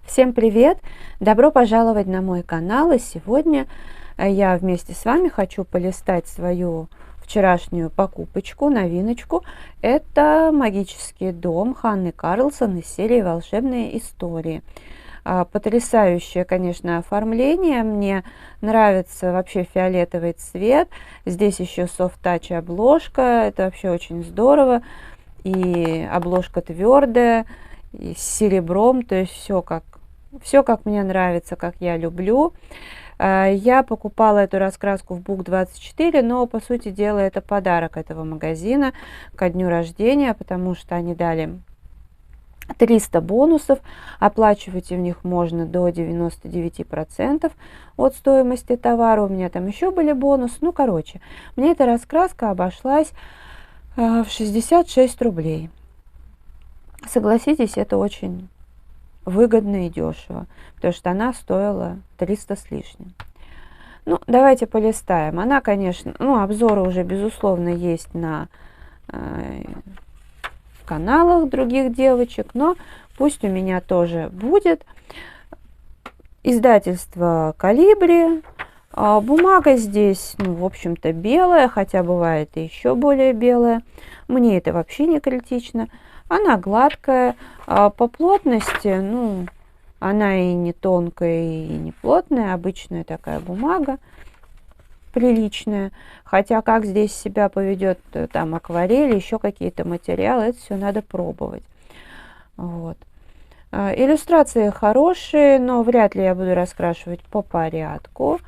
Всем привет! Добро пожаловать на мой канал. И сегодня я вместе с вами хочу полистать свою вчерашнюю покупочку, новиночку. Это магический дом Ханны Карлсон из серии «Волшебные истории». Потрясающее, конечно, оформление. Мне нравится вообще фиолетовый цвет. Здесь еще soft touch обложка. Это вообще очень здорово. И обложка твердая, и с серебром. То есть все как мне нравится, как я люблю. Я покупала эту раскраску в Book24, но, по сути дела, это подарок этого магазина ко дню рождения, потому что они дали 300 бонусов. Оплачивать в них можно до 99% от стоимости товара. У меня там еще были бонусы. Ну, короче, мне эта раскраска обошлась в 66 рублей. Согласитесь, это очень выгодно и дешево, потому что она стоила 300 с лишним. Ну, давайте полистаем. Она, конечно, обзоры уже, безусловно, есть на каналах других девочек, но пусть у меня тоже будет. Издательство «Колибри». Бумага здесь, в общем-то, белая, хотя бывает и еще более белая. Мне это вообще не критично. Она гладкая, по плотности, она и не тонкая, и не плотная, обычная такая бумага, приличная. Хотя как здесь себя поведет там акварель, еще какие-то материалы, это все надо пробовать. Вот. Иллюстрации хорошие, но вряд ли я буду раскрашивать по порядку.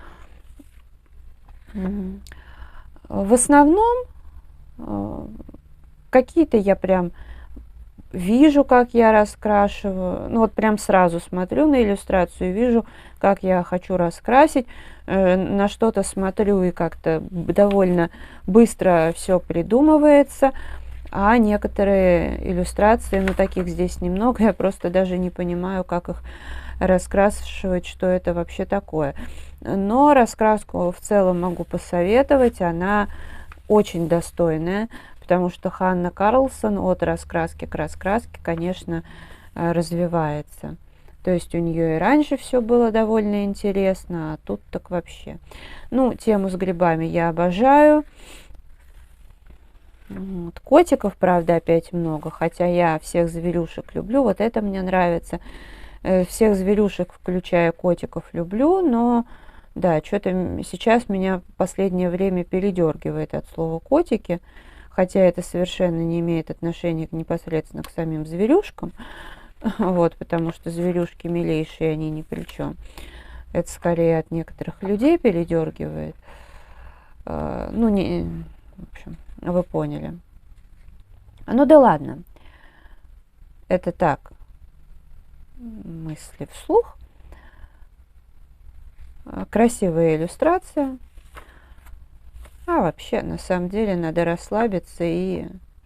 В основном какие-то я прям вижу, как я раскрашиваю. Вот прям сразу смотрю на иллюстрацию, вижу, как я хочу раскрасить. На что-то смотрю, и как-то довольно быстро все придумывается. А некоторые иллюстрации, таких здесь немного, я просто даже не понимаю, как их раскрашивать, что это вообще такое. Но раскраску в целом могу посоветовать, она очень достойная, потому что Ханна Карлсон от раскраски к раскраске, конечно, развивается. То есть у нее и раньше все было довольно интересно, а тут так вообще. Тему с грибами я обожаю. Котиков, правда, опять много, хотя я всех зверюшек люблю. Вот это мне нравится. Всех зверюшек, включая котиков, люблю, но да, что-то сейчас меня в последнее время передергивает от слова котики, хотя это совершенно не имеет отношения непосредственно к самим зверюшкам, вот, потому что зверюшки милейшие, они ни при чем. Это скорее от некоторых людей передергивает. В общем, вы поняли. Ну да ладно. Это так, мысли вслух. Красивая иллюстрация. А вообще, на самом деле, надо расслабиться, и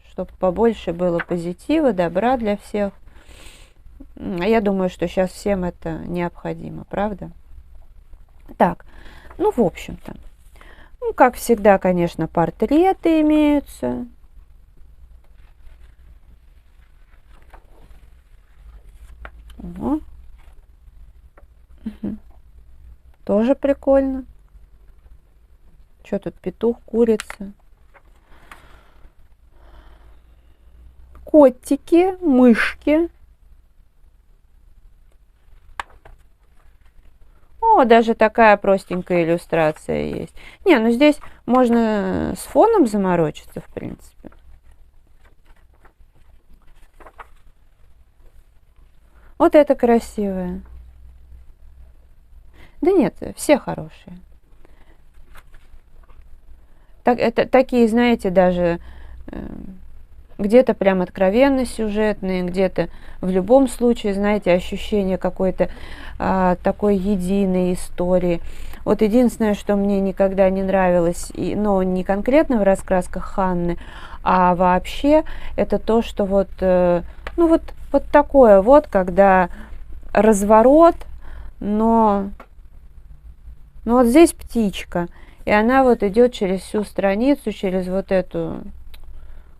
чтобы побольше было позитива, добра для всех. Я думаю, что сейчас всем это необходимо, правда? Так, в общем-то. Как всегда, конечно, портреты имеются. Угу. Тоже прикольно. Что тут? Петух, курица. Котики, мышки. О, даже такая простенькая иллюстрация есть. Здесь можно с фоном заморочиться, в принципе. Вот это красивое. Да нет, все хорошие. Это такие, знаете, даже где-то прям откровенно сюжетные, где-то в любом случае, знаете, ощущение какой-то такой единой истории. Вот единственное, что мне никогда не нравилось, но не конкретно в раскрасках Ханны, а вообще, это то, что вот такое вот, когда разворот, но вот здесь птичка, и она вот идет через всю страницу, через вот эту.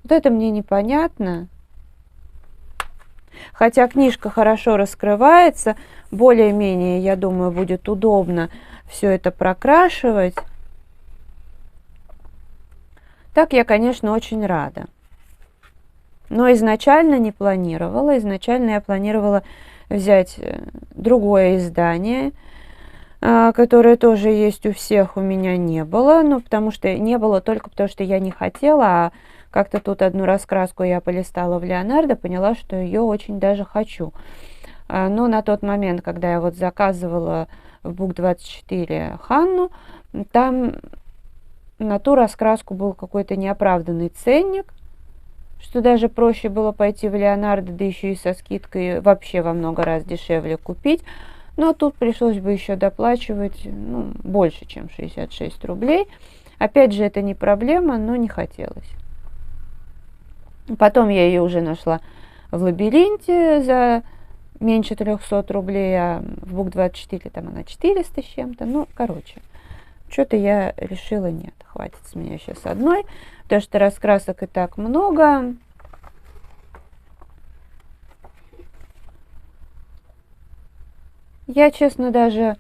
Вот это мне непонятно. Хотя книжка хорошо раскрывается, более-менее, я думаю, будет удобно все это прокрашивать. Так я, конечно, очень рада. Но изначально не планировала. Изначально я планировала взять другое издание, которое тоже есть у всех, у меня не было. Ну, потому что не было только потому, что я не хотела, а как-то тут одну раскраску я полистала в Леонардо, поняла, что ее очень даже хочу. Но на тот момент, когда я вот заказывала в Book24 Ханну, там на ту раскраску был какой-то неоправданный ценник, что даже проще было пойти в Леонардо, да еще и со скидкой вообще во много раз дешевле купить. Но тут пришлось бы еще доплачивать больше, чем 66 рублей. Опять же, это не проблема, но не хотелось. Потом я ее уже нашла в Лабиринте за меньше 300 рублей, а в Book24 там она 400 с чем-то. Ну, короче, что-то я решила, нет, хватит с меня сейчас одной, потому что раскрасок и так много. Я, честно, даже,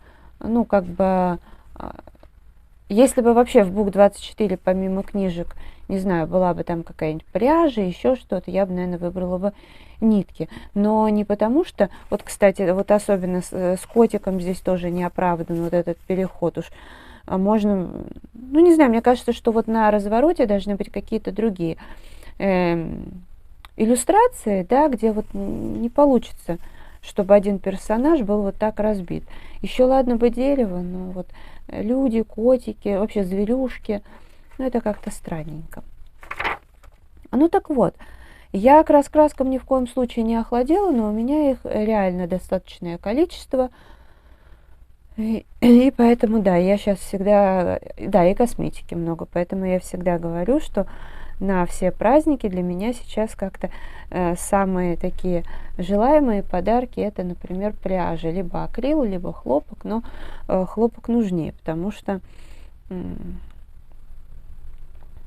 если бы вообще в Book24 помимо книжек, не знаю, была бы там какая-нибудь пряжа, еще что-то, я бы, наверное, выбрала бы нитки. Но не потому что, вот, кстати, вот особенно с котиком здесь тоже неоправдан вот этот переход уж. Можно, не знаю, мне кажется, что вот на развороте должны быть какие-то другие иллюстрации, да, где вот не получится, чтобы один персонаж был вот так разбит. Еще ладно бы дерево, но вот люди, котики, вообще зверюшки, это как-то странненько. Ну так вот, я к раскраскам ни в коем случае не охладела, но у меня их реально достаточное количество. И поэтому, да, я сейчас всегда, да, и косметики много, поэтому я всегда говорю, что на все праздники для меня сейчас как-то самые такие желаемые подарки это, например, пряжа, либо акрил, либо хлопок, но хлопок нужнее, потому что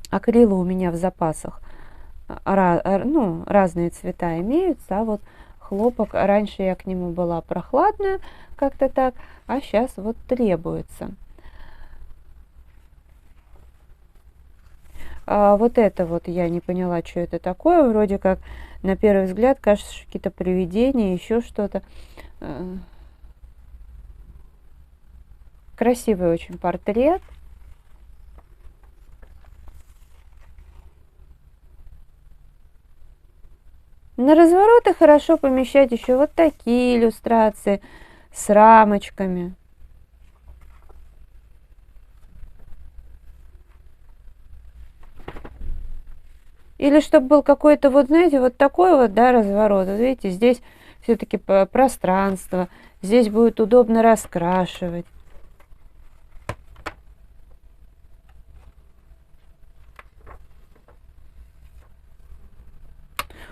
акрилы у меня в запасах разные цвета имеются, а вот хлопок, раньше я к нему была прохладная, как-то так, а сейчас вот требуется. Вот это вот я не поняла, что это такое. Вроде как на первый взгляд кажется, что какие-то привидения, еще что-то. Красивый очень портрет. На развороты хорошо помещать еще вот такие иллюстрации с рамочками. Или чтобы был какой-то, вот знаете, вот такой вот, да, разворот. Вот видите, здесь все-таки пространство, здесь будет удобно раскрашивать.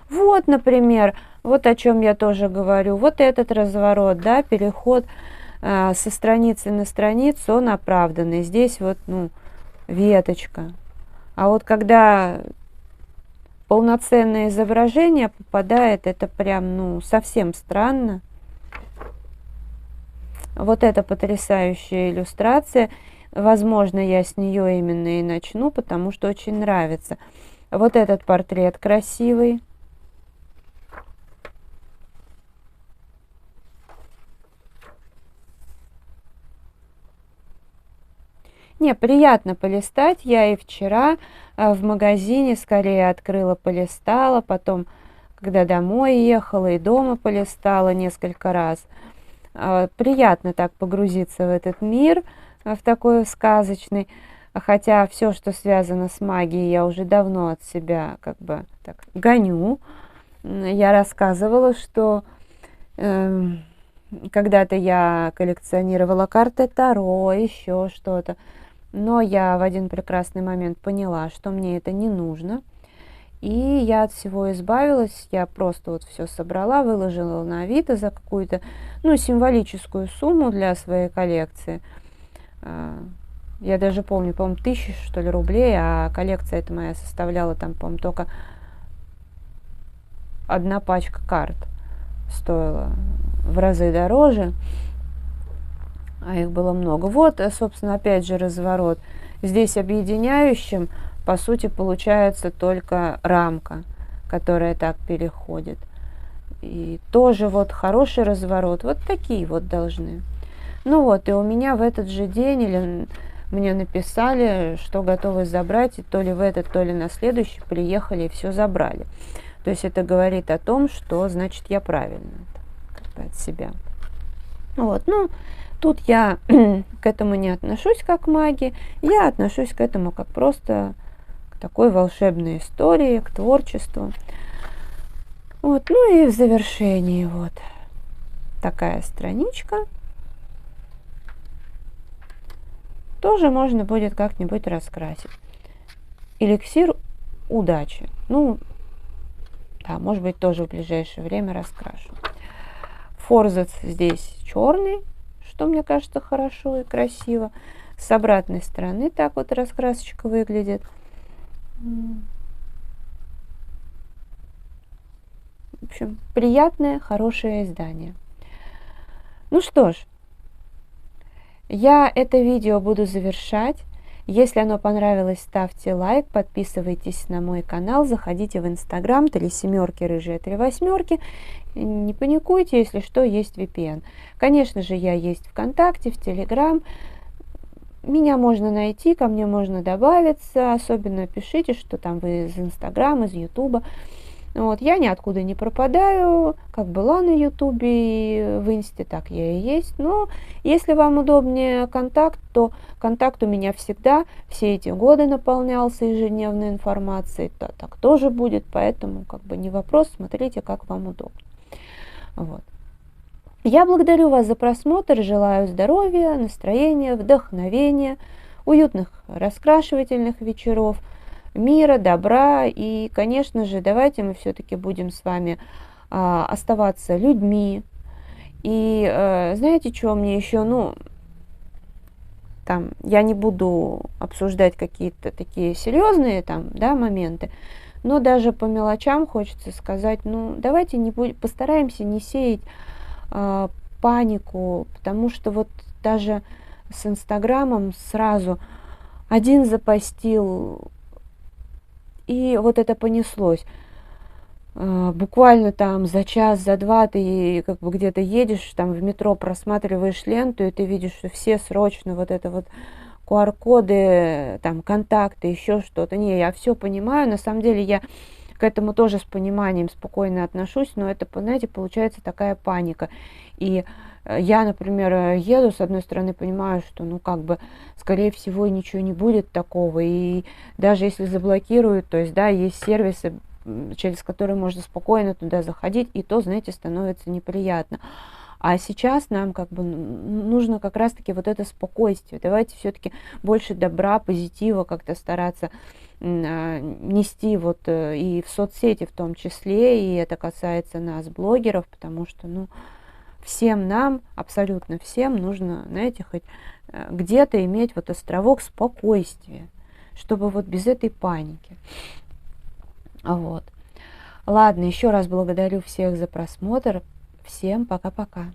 Вот, например, вот о чем я тоже говорю. Вот этот разворот, да, переход со страницы на страницу, он оправданный. Здесь вот, веточка. А вот когда полноценное изображение попадает, это прям, совсем странно. Вот это потрясающая иллюстрация. Возможно, я с нее именно и начну, потому что очень нравится. Вот этот портрет красивый. Не, приятно полистать. Я и вчера в магазине скорее открыла, полистала, потом, когда домой ехала, и дома полистала несколько раз. Приятно так погрузиться в этот мир, в такой сказочный. Хотя все, что связано с магией, я уже давно от себя как бы так гоню. Я рассказывала, что когда-то я коллекционировала карты Таро, еще что-то. Но я в один прекрасный момент поняла, что мне это не нужно. И я от всего избавилась. Я просто вот все собрала, выложила на Авито за какую-то, символическую сумму для своей коллекции. Я даже помню, по-моему, 1000, что ли, рублей, а коллекция эта моя составляла там, по-моему, только одна пачка карт. стоило в разы дороже, а их было много. Вот, собственно, опять же разворот. Здесь объединяющим, по сути, получается только рамка, которая так переходит. И тоже вот хороший разворот. Вот такие вот должны. Ну вот, и у меня в этот же день или мне написали, что готовы забрать, и то ли в этот, то ли на следующий приехали и все забрали. То есть это говорит о том, что, значит, я правильно как бы от себя. Вот, ну, тут я к этому не отношусь как к магии, я отношусь к этому как просто к такой волшебной истории, к творчеству. Вот, ну и в завершении вот такая страничка. Тоже можно будет как-нибудь раскрасить. Эликсир удачи. Ну, да, может быть, тоже в ближайшее время раскрашу. Форзац здесь черный, что мне кажется хорошо и красиво. С обратной стороны так вот раскрасочка выглядит. В общем, приятное, хорошее издание. Ну что ж, я это видео буду завершать. Если оно понравилось, ставьте лайк, подписывайтесь на мой канал, заходите в Инстаграм, 3 семерки, рыжие 3 восьмерки. Не паникуйте, если что, есть VPN. Конечно же, я есть ВКонтакте, в Телеграм. Меня можно найти, ко мне можно добавиться, особенно пишите, что там вы из Инстаграма, из Ютуба. Вот, я ниоткуда не пропадаю, как была на Ютубе и в Инсте, так я и есть. Но если вам удобнее контакт, то контакт у меня всегда все эти годы наполнялся ежедневной информацией, то так тоже будет, поэтому как бы не вопрос, смотрите, как вам удобно. Вот. Я благодарю вас за просмотр, желаю здоровья, настроения, вдохновения, уютных раскрашивательных вечеров, мира, добра и, конечно же, давайте мы все-таки будем с вами оставаться людьми. И знаете, что мне еще, ну, там, я не буду обсуждать какие-то такие серьезные там, да, моменты, но даже по мелочам хочется сказать, ну, давайте не будем, постараемся не сеять панику, потому что вот даже с Инстаграмом сразу один запостил, и вот это понеслось. Буквально там за час, за два ты как бы где-то едешь, там в метро просматриваешь ленту, и ты видишь, что все срочно вот это вот QR-коды, там контакты, еще что-то. Не, я все понимаю, на самом деле я к этому тоже с пониманием спокойно отношусь, но это, знаете, получается такая паника. И я, например, еду, с одной стороны, понимаю, что, ну, как бы, скорее всего, ничего не будет такого. И даже если заблокируют, то есть, да, есть сервисы, через которые можно спокойно туда заходить, и то, знаете, становится неприятно. А сейчас нам как бы нужно как раз-таки вот это спокойствие. Давайте все-таки больше добра, позитива как-то стараться нести вот и в соцсети в том числе, и это касается нас, блогеров, потому что, ну, всем нам, абсолютно всем нужно, знаете, хоть где-то иметь вот островок спокойствия, чтобы вот без этой паники. Вот. Ладно, еще раз благодарю всех за просмотр. Всем пока-пока.